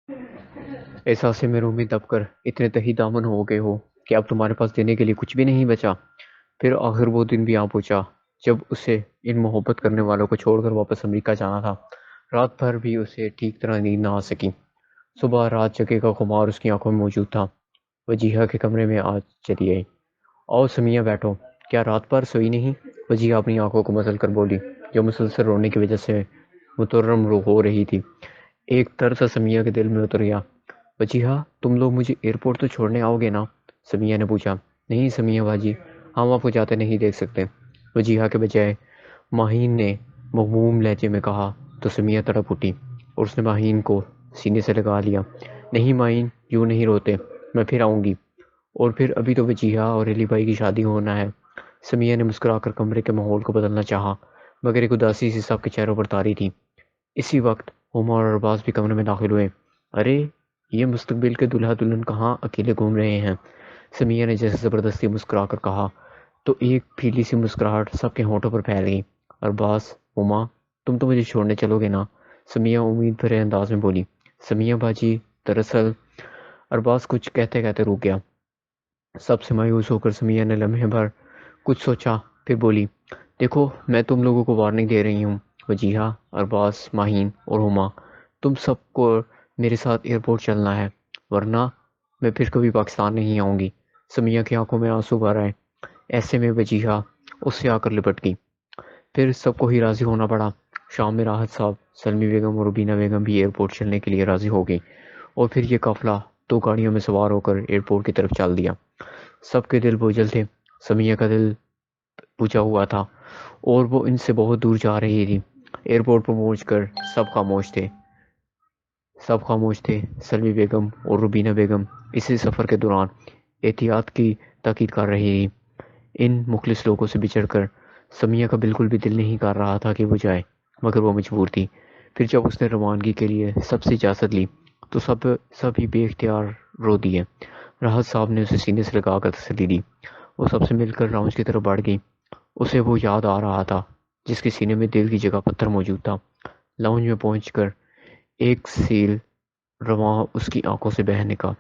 احساس میں رومی دب کر اتنے تہی دامن ہو گئے ہو کہ اب تمہارے پاس دینے کے لیے کچھ بھی نہیں بچا۔ پھر آخر وہ دن بھی آ پہنچا جب اسے ان محبت کرنے والوں کو چھوڑ کر واپس امریکہ جانا تھا۔ رات بھر بھی اسے ٹھیک طرح نیند نہ آ سکی۔ صبح رات جگہ کا خمار اس کی آنکھوں میں موجود تھا۔ وجیہہ کے کمرے میں آج چلی آئی۔ آؤ سمیہ بیٹھو، کیا رات بھر سوئی نہیں؟ وجیہہ اپنی آنکھوں کو مسل کر بولی، جو مسلسل رونے کی وجہ سے مترم ہو رہی تھی۔ ایک طرز سمیہ کے دل میں اتر گیا۔ وجیہہ تم لوگ مجھے ایئرپورٹ تو چھوڑنے آؤ گے نا؟ سمیہ نے پوچھا۔ نہیں سمیہ باجی، ہم آپ کو جاتے نہیں دیکھ سکتے، وجیہہ کے بجائے ماہین نے مغموم لہجے میں کہا تو سمیہ تڑپ اٹھی اور اس نے ماہین کو سینے سے لگا لیا۔ نہیں ماہین، یوں نہیں روتے، میں پھر آؤں گی، اور پھر ابھی تو وجیہہ اور علی بھائی کی شادی ہونا ہے۔ سمیہ نے مسکرا کر کمرے کے ماحول کو بدلنا چاہا، مگر ایک اداسی سی سب کے چہروں پر طاری تھی۔ اسی وقت ہما اور ارباز بھی کمرے میں داخل ہوئے۔ ارے یہ مستقبل کے دلہا دلہن کہاں اکیلے گھوم رہے ہیں؟ سمیہ نے جیسے زبردستی مسکرا کر کہا تو ایک پھیلی سی مسکراہٹ سب کے ہونٹوں پر پھیل گئی۔ ارباز، ہما، تم تو مجھے چھوڑنے چلو گے نا؟ سمیہ امید بھرے انداز میں بولی۔ سمیہ باجی دراصل، ارباز کچھ کہتے کہتے رک گیا۔ سب سے مایوس ہو کر سمیہ نے لمحے بھر کچھ سوچا، پھر بولی، دیکھو میں تم لوگوں کو وارننگ دے رہی ہوں، وجیہہ، ارباز، ماہین اور ہما، تم سب کو میرے ساتھ ایئرپورٹ چلنا ہے، ورنہ میں پھر کبھی پاکستان نہیں آؤں گی۔ سمیہ کی آنکھوں میں آنسو بھر آئے۔ ایسے میں وجیہہ اس سے آ کر لپٹ گئی۔ پھر سب کو ہی راضی ہونا پڑا۔ شام میں راحت صاحب، سلمی بیگم اور ربینہ بیگم بھی ایئرپورٹ چلنے کے لیے راضی ہو گئی، اور پھر یہ قافلہ دو گاڑیوں میں سوار ہو کر ایئرپورٹ کی طرف چل دیا۔ سب کے دل بوجھل تھے۔ سمیہ کا دل بجھا ہوا تھا اور وہ ان سے بہت دور جا رہی تھی۔ ایئرپورٹ پر پہنچ کر سب خاموش تھے۔ سلمی بیگم اور ربینہ بیگم اسی سفر کے دوران احتیاط کی تاکید کر رہی تھی۔ ان مخلص لوگوں سے بچھڑ کر سمیہ کا بالکل بھی دل نہیں کر رہا تھا کہ وہ جائے، مگر وہ مجبور تھی۔ پھر جب اس نے روانگی کے لیے سب سے اجازت لی تو سب ہی بے اختیار رو دیے۔ راحت صاحب نے اسے سینے سے لگا کر تسلی دی۔ وہ سب سے مل کر لاؤنج کی طرف بڑھ گئی۔ اسے وہ یاد آ رہا تھا جس کے سینے میں دل کی جگہ پتھر موجود تھا۔ لاؤنج میں پہنچ کر ایک سیل رواں اس کی آنکھوں سے بہہ نکلا۔